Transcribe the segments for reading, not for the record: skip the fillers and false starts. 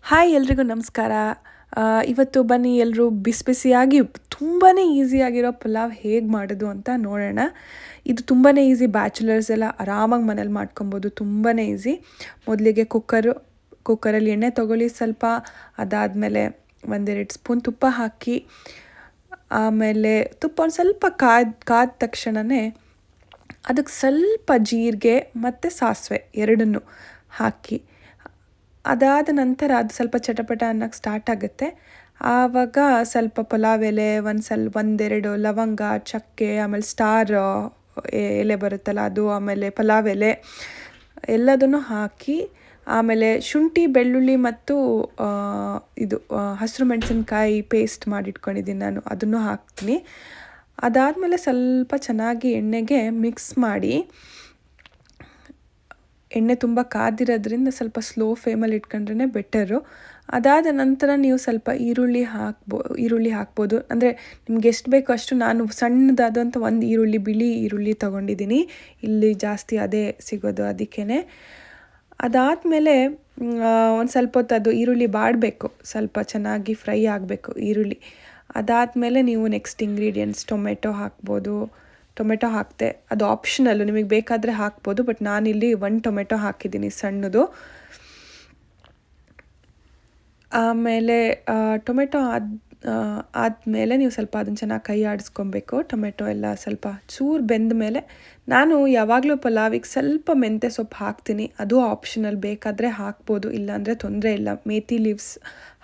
Hi ಎಲ್ರಿಗೂ ನಮಸ್ಕಾರ. ಇವತ್ತು ಬನ್ನಿ ಎಲ್ಲರೂ ಬಿಸಿ ಬಿಸಿಯಾಗಿ ತುಂಬಾ ಈಸಿಯಾಗಿರೋ ಪಲಾವ್ ಹೇಗೆ ಮಾಡೋದು ಅಂತ ನೋಡೋಣ. ಇದು ತುಂಬಾ ಈಸಿ, ಬ್ಯಾಚುಲರ್ಸ್ ಎಲ್ಲ ಆರಾಮಾಗಿ ಮನೇಲಿ ಮಾಡ್ಕೊಬೋದು, ತುಂಬಾ ಈಸಿ. ಮೊದಲಿಗೆ ಕುಕ್ಕರಲ್ಲಿ ಎಣ್ಣೆ ತೊಗೊಳ್ಳಿ ಸ್ವಲ್ಪ. ಅದಾದಮೇಲೆ ಒಂದೆರಡು ಸ್ಪೂನ್ ತುಪ್ಪ ಹಾಕಿ, ಆಮೇಲೆ ತುಪ್ಪ ಒಂದು ಸ್ವಲ್ಪ ಕಾದ ತಕ್ಷಣವೇ ಅದಕ್ಕೆ ಸ್ವಲ್ಪ ಜೀರಿಗೆ ಮತ್ತು ಸಾಸಿವೆ ಎರಡನ್ನೂ ಹಾಕಿ, ಅದಾದ ನಂತರ ಅದು ಸ್ವಲ್ಪ ಚಟಪಟ ಅನ್ನೋಕ್ಕೆ ಸ್ಟಾರ್ಟ್ ಆಗುತ್ತೆ. ಆವಾಗ ಸ್ವಲ್ಪ ಪಲಾವ್ ಎಲೆ, ಒಂದೆರಡು ಲವಂಗ, ಚಕ್ಕೆ, ಆಮೇಲೆ ಸ್ಟಾರ್ ಎಲೆ ಬರುತ್ತಲ್ಲ ಅದು, ಆಮೇಲೆ ಪಲಾವ್ ಎಲೆ ಎಲ್ಲದನ್ನು ಹಾಕಿ, ಆಮೇಲೆ ಶುಂಠಿ, ಬೆಳ್ಳುಳ್ಳಿ ಮತ್ತು ಹಸಿರು ಮೆಣಸಿನ್ಕಾಯಿ ಪೇಸ್ಟ್ ಮಾಡಿಟ್ಕೊಂಡಿದ್ದೀನಿ ನಾನು, ಅದನ್ನು ಹಾಕ್ತೀನಿ. ಅದಾದಮೇಲೆ ಸ್ವಲ್ಪ ಚೆನ್ನಾಗಿ ಎಣ್ಣೆಗೆ ಮಿಕ್ಸ್ ಮಾಡಿ, ಎಣ್ಣೆ ತುಂಬ ಕಾದಿರೋದ್ರಿಂದ ಸ್ವಲ್ಪ ಸ್ಲೋ ಫ್ಲೇಮಲ್ಲಿ ಇಟ್ಕೊಂಡ್ರೆ ಬೆಟರು. ಅದಾದ ನಂತರ ನೀವು ಸ್ವಲ್ಪ ಈರುಳ್ಳಿ ಹಾಕ್ಬೋದು. ಅಂದರೆ ನಿಮ್ಗೆ ಎಷ್ಟು ಬೇಕೋ ಅಷ್ಟು. ನಾನು ಸಣ್ಣದಾದಂಥ ಒಂದು ಬಿಳಿ ಈರುಳ್ಳಿ ತೊಗೊಂಡಿದ್ದೀನಿ, ಇಲ್ಲಿ ಜಾಸ್ತಿ ಅದೇ ಸಿಗೋದು, ಅದಕ್ಕೇ. ಅದಾದಮೇಲೆ ಒಂದು ಸ್ವಲ್ಪ ಹೊತ್ತು ಅದು ಈರುಳ್ಳಿ ಬಾಡಬೇಕು, ಸ್ವಲ್ಪ ಚೆನ್ನಾಗಿ ಫ್ರೈ ಆಗಬೇಕು ಈರುಳ್ಳಿ. ಅದಾದಮೇಲೆ ನೀವು ನೆಕ್ಸ್ಟ್ ಇಂಗ್ರೀಡಿಯೆಂಟ್ಸ್ ಟೊಮೆಟೊ ಹಾಕಿದೆ, ಅದು ಆಪ್ಷನಲ್ಲು, ನಿಮಗೆ ಬೇಕಾದರೆ ಹಾಕ್ಬೋದು, ಬಟ್ ನಾನಿಲ್ಲಿ 1 ಟೊಮೆಟೊ ಹಾಕಿದ್ದೀನಿ ಸಣ್ಣದು. ಆಮೇಲೆ ಟೊಮೆಟೊ ಆದಮೇಲೆ ನೀವು ಸ್ವಲ್ಪ ಅದನ್ನು ಚೆನ್ನಾಗಿ ಕೈ ಆಡಿಸ್ಕೊಬೇಕು. ಟೊಮೆಟೊ ಎಲ್ಲ ಸ್ವಲ್ಪ ಚೂರು ಬೆಂದ ಮೇಲೆ ನಾನು ಯಾವಾಗಲೂ ಪಲಾವಿಗೆ ಸ್ವಲ್ಪ ಮೆಂತ್ಯ ಸೊಪ್ಪು ಹಾಕ್ತೀನಿ, ಅದು ಆಪ್ಷನಲ್, ಬೇಕಾದರೆ ಹಾಕ್ಬೋದು, ಇಲ್ಲಾಂದರೆ ತೊಂದರೆ ಇಲ್ಲ. ಮೇಥಿ ಲೀವ್ಸ್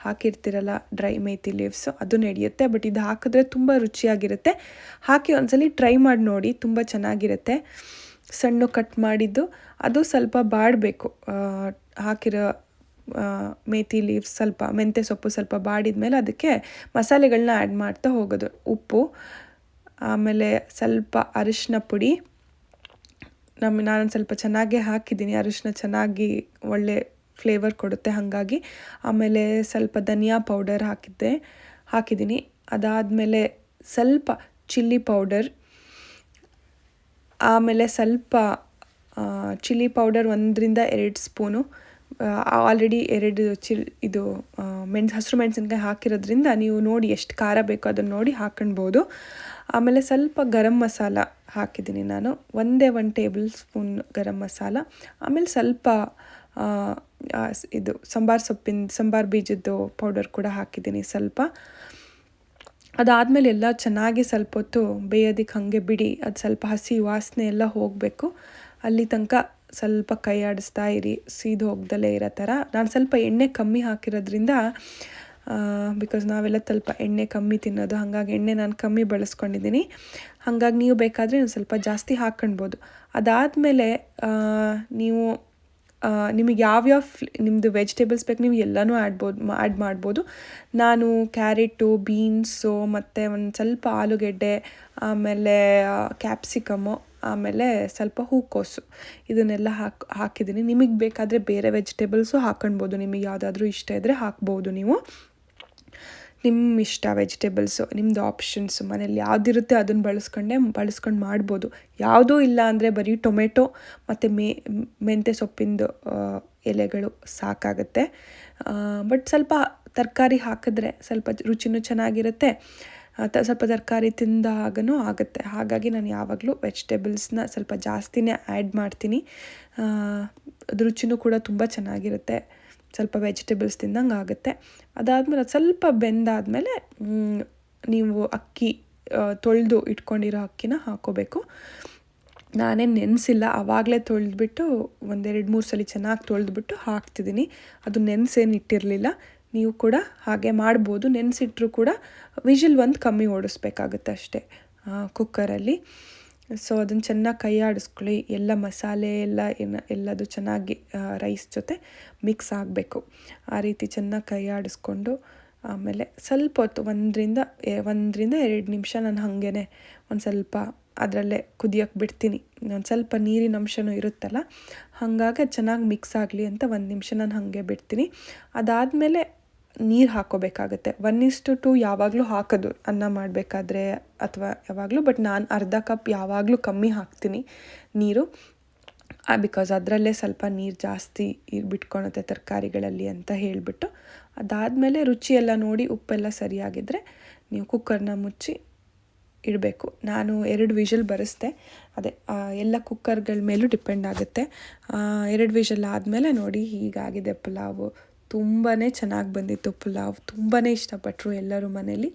ಹಾಕಿರ್ತೀರಲ್ಲ, ಡ್ರೈ ಮೇಥಿ ಲೀವ್ಸು, ಅದು ನಡೆಯುತ್ತೆ, ಬಟ್ ಇದು ಹಾಕಿದ್ರೆ ತುಂಬ ರುಚಿಯಾಗಿರುತ್ತೆ. ಹಾಕಿ ಒಂದ್ಸಲಿ ಟ್ರೈ ಮಾಡಿ ನೋಡಿ, ತುಂಬ ಚೆನ್ನಾಗಿರುತ್ತೆ. ಸಣ್ಣ ಕಟ್ ಮಾಡಿದ್ದು ಅದು ಸ್ವಲ್ಪ ಬಾಡಬೇಕು. ಹಾಕಿರೋ ಮೇಥಿ ಲೀವ್ಸ್, ಸ್ವಲ್ಪ ಮೆಂತ್ಯ ಸೊಪ್ಪು ಸ್ವಲ್ಪ ಬಾಡಿದ ಮೇಲೆ ಅದಕ್ಕೆ ಮಸಾಲೆಗಳನ್ನ ಆ್ಯಡ್ ಮಾಡ್ತಾ ಹೋಗೋದು. ಉಪ್ಪು, ಆಮೇಲೆ ಸ್ವಲ್ಪ ಅರಿಶಿನ ಪುಡಿ, ನಾನೊಂದು ಸ್ವಲ್ಪ ಚೆನ್ನಾಗೇ ಹಾಕಿದ್ದೀನಿ, ಅರಿಶಿನ ಚೆನ್ನಾಗಿ ಒಳ್ಳೆ ಫ್ಲೇವರ್ ಕೊಡುತ್ತೆ ಹಾಗಾಗಿ. ಆಮೇಲೆ ಸ್ವಲ್ಪ ಧನಿಯಾ ಪೌಡರ್ ಹಾಕಿದ್ದೀನಿ. ಅದಾದಮೇಲೆ ಸ್ವಲ್ಪ ಚಿಲ್ಲಿ ಪೌಡರ್, ಆಮೇಲೆ ಸ್ವಲ್ಪ ಚಿಲ್ಲಿ ಪೌಡರ್ 1-2 ಸ್ಪೂನು. ಆಲ್ರೆಡಿ 2 ಹಸಿರು ಮೆಣಸಿನ್ಕಾಯಿ ಹಾಕಿರೋದ್ರಿಂದ ನೀವು ನೋಡಿ ಎಷ್ಟು ಖಾರ ಬೇಕೋ ಅದನ್ನು ನೋಡಿ ಹಾಕ್ಕೊಳ್ಬೋದು. ಆಮೇಲೆ ಸ್ವಲ್ಪ ಗರಂ ಮಸಾಲ ಹಾಕಿದ್ದೀನಿ ನಾನು, 1 ಟೇಬಲ್ ಸ್ಪೂನ್ ಗರಂ ಮಸಾಲ. ಆಮೇಲೆ ಸ್ವಲ್ಪ ಸಂಬಾರ್ ಬೀಜದ್ದು ಪೌಡರ್ ಕೂಡ ಹಾಕಿದ್ದೀನಿ ಸ್ವಲ್ಪ. ಅದಾದಮೇಲೆ ಎಲ್ಲ ಚೆನ್ನಾಗಿ ಸ್ವಲ್ಪ ಹೊತ್ತು ಬೇಯೋದಕ್ಕೆ ಹಾಗೆ ಬಿಡಿ, ಅದು ಸ್ವಲ್ಪ ಹಸಿ ವಾಸನೆ ಎಲ್ಲ ಹೋಗಬೇಕು, ಅಲ್ಲಿ ತನಕ ಸ್ವಲ್ಪ ಕೈ ಆಡಿಸ್ತಾ ಇರಿ, ಸೀದು ಹೋಗ್ದಲೇ ಇರೋ ಥರ. ನಾನು ಸ್ವಲ್ಪ ಎಣ್ಣೆ ಕಮ್ಮಿ ಹಾಕಿರೋದ್ರಿಂದ, ಬಿಕಾಸ್ ನಾವೆಲ್ಲ ಸ್ವಲ್ಪ ಎಣ್ಣೆ ಕಮ್ಮಿ ತಿನ್ನೋದು, ಹಾಗಾಗಿ ಎಣ್ಣೆ ನಾನು ಕಮ್ಮಿ ಬಳಸ್ಕೊಂಡಿದ್ದೀನಿ. ಹಾಗಾಗಿ ನೀವು ಬೇಕಾದರೆ ಸ್ವಲ್ಪ ಜಾಸ್ತಿ ಹಾಕ್ಕೊಳ್ಬೋದು. ಅದಾದಮೇಲೆ ನೀವು ನಿಮಗೆ ಯಾವ್ಯಾವ ನಿಮ್ಮದು ವೆಜಿಟೇಬಲ್ಸ್ ಬೇಕು ನೀವು ಎಲ್ಲನೂ ಆ್ಯಡ್ ಮಾಡ್ಬೋದು. ನಾನು ಕ್ಯಾರೆಟು, ಬೀನ್ಸು, ಮತ್ತು ಒಂದು ಸ್ವಲ್ಪ ಆಲೂಗೆಡ್ಡೆ, ಆಮೇಲೆ ಕ್ಯಾಪ್ಸಿಕಮ್ಮು, ಆಮೇಲೆ ಸ್ವಲ್ಪ ಹೂಕೋಸು, ಇದನ್ನೆಲ್ಲ ಹಾಕಿದ್ದೀನಿ. ನಿಮಗೆ ಬೇಕಾದರೆ ಬೇರೆ ವೆಜಿಟೇಬಲ್ಸು ಹಾಕ್ಕೊಳ್ಬೋದು, ನಿಮಗೆ ಯಾವುದಾದ್ರೂ ಇಷ್ಟ ಇದ್ದರೆ ಹಾಕ್ಬೋದು. ನೀವು ನಿಮ್ಮ ಇಷ್ಟ, ವೆಜಿಟೇಬಲ್ಸು ನಿಮ್ಮದು ಆಪ್ಷನ್ಸು, ಮನೇಲಿ ಯಾವುದಿರುತ್ತೆ ಅದನ್ನು ಬಳಸ್ಕೊಂಡು ಮಾಡ್ಬೋದು. ಯಾವುದೂ ಇಲ್ಲ ಅಂದರೆ ಬರೀ ಟೊಮೆಟೊ ಮತ್ತು ಮೆಂತ್ಯ ಸೊಪ್ಪಿಂದು ಎಲೆಗಳು ಸಾಕಾಗುತ್ತೆ. ಬಟ್ ಸ್ವಲ್ಪ ತರಕಾರಿ ಹಾಕಿದ್ರೆ ಸ್ವಲ್ಪ ರುಚಿನೂ ಚೆನ್ನಾಗಿರುತ್ತೆ, ಸ್ವಲ್ಪ ತರಕಾರಿ ತಿಂದಾಗನೂ ಆಗುತ್ತೆ. ಹಾಗಾಗಿ ನಾನು ಯಾವಾಗಲೂ ವೆಜಿಟೇಬಲ್ಸ್ನ ಸ್ವಲ್ಪ ಜಾಸ್ತಿನೇ ಆ್ಯಡ್ ಮಾಡ್ತೀನಿ. ಅದು ರುಚಿನೂ ಕೂಡ ತುಂಬ ಚೆನ್ನಾಗಿರುತ್ತೆ, ಸ್ವಲ್ಪ ವೆಜಿಟೇಬಲ್ಸ್ ತಿಂದಂಗೆ ಆಗುತ್ತೆ. ಅದಾದಮೇಲೆ ಅದು ಸ್ವಲ್ಪ ಬೆಂದಾದಮೇಲೆ ನೀವು ಅಕ್ಕಿ ತೊಳೆದು ಇಟ್ಕೊಂಡಿರೋ ಅಕ್ಕಿನ ಹಾಕ್ಕೋಬೇಕು. ನಾನೇನು ನೆನೆಸಿಲ್ಲ, ಆವಾಗಲೇ ತೊಳೆದ್ಬಿಟ್ಟು 1-2-3 ಸಲ ಚೆನ್ನಾಗಿ ತೊಳೆದ್ಬಿಟ್ಟು ಹಾಕ್ತಿದ್ದೀನಿ. ಅದು ನೆನೆಸೇನು ಇಟ್ಟಿರಲಿಲ್ಲ. ನೀವು ಕೂಡ ಹಾಗೆ ಮಾಡ್ಬೋದು, ನೆನೆಸಿಟ್ರೂ ಕೂಡ ವಿಜಿಲ್ 1 ಕಮ್ಮಿ ಓಡಿಸ್ಬೇಕಾಗುತ್ತೆ ಅಷ್ಟೇ ಕುಕ್ಕರಲ್ಲಿ. ಸೊ ಅದನ್ನು ಚೆನ್ನಾಗಿ ಕೈ ಆಡಿಸ್ಕೊಳ್ಳಿ, ಎಲ್ಲ ಮಸಾಲೆ ಎಲ್ಲದು ಚೆನ್ನಾಗಿ ರೈಸ್ ಜೊತೆ ಮಿಕ್ಸ್ ಆಗಬೇಕು. ಆ ರೀತಿ ಚೆನ್ನಾಗಿ ಕೈ ಆಡಿಸ್ಕೊಂಡು, ಆಮೇಲೆ ಸ್ವಲ್ಪ ಹೊತ್ತು 1-2 ನಿಮಿಷ ನಾನು ಹಾಗೇ ಒಂದು ಸ್ವಲ್ಪ ಅದರಲ್ಲೇ ಕುದಿಯೋಕ್ಕೆ ಬಿಡ್ತೀನಿ. ಒಂದು ಸ್ವಲ್ಪ ನೀರಿನ ಅಂಶನೂ ಇರುತ್ತಲ್ಲ, ಹಾಗಾಗಿ ಅದು ಚೆನ್ನಾಗಿ ಮಿಕ್ಸ್ ಆಗಲಿ ಅಂತ 1 ನಿಮಿಷ ನಾನು ಹಾಗೆ ಬಿಡ್ತೀನಿ. ಅದಾದಮೇಲೆ ನೀರು ಹಾಕ್ಕೋಬೇಕಾಗತ್ತೆ. 1:2 ಯಾವಾಗಲೂ ಹಾಕೋದು ಅನ್ನ ಮಾಡಬೇಕಾದ್ರೆ ಅಥವಾ ಯಾವಾಗಲೂ, ಬಟ್ ನಾನು ಅರ್ಧ ಕಪ್ ಯಾವಾಗಲೂ ಕಮ್ಮಿ ಹಾಕ್ತೀನಿ ನೀರು. ಬಿಕಾಸ್ ಅದರಲ್ಲೇ ಸ್ವಲ್ಪ ನೀರು ಜಾಸ್ತಿ ಬಿಟ್ಕೊಳುತ್ತೆ ತರಕಾರಿಗಳಲ್ಲಿ ಅಂತ ಹೇಳಿಬಿಟ್ಟು. ಅದಾದಮೇಲೆ ರುಚಿಯೆಲ್ಲ ನೋಡಿ ಉಪ್ಪೆಲ್ಲ ಸರಿಯಾಗಿದ್ದರೆ ನೀವು ಕುಕ್ಕರ್ನ ಮುಚ್ಚಿ ಇಡಬೇಕು. ನಾನು 2 ವಿಷಲ್ ಬರೆಸ್ದೆ. ಅದೇ ಎಲ್ಲ ಕುಕ್ಕರ್ಗಳ ಮೇಲೂ ಡಿಪೆಂಡ್ ಆಗುತ್ತೆ. 2 ವಿಷಲ್ ಆದಮೇಲೆ ನೋಡಿ ಹೀಗಾಗಿದೆ ಪಲಾವು. ತುಂಬಾ ಚೆನ್ನಾಗಿ ಬಂದಿತ್ತು ಪಲಾವ್. ತುಂಬಾ ಇಷ್ಟಪಟ್ಟರು ಎಲ್ಲರೂ ಮನೇಲಿ.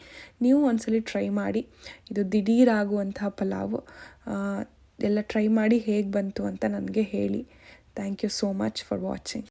ನೀವು ಒಂದ್ಸಲಿ ಟ್ರೈ ಮಾಡಿ. ಇದು ದಿಢೀರಾಗುವಂತಹ ಪಲಾವು. ಎಲ್ಲ ಟ್ರೈ ಮಾಡಿ ಹೇಗೆ ಬಂತು ಅಂತ ನನಗೆ ಹೇಳಿ. Thank you so much for watching.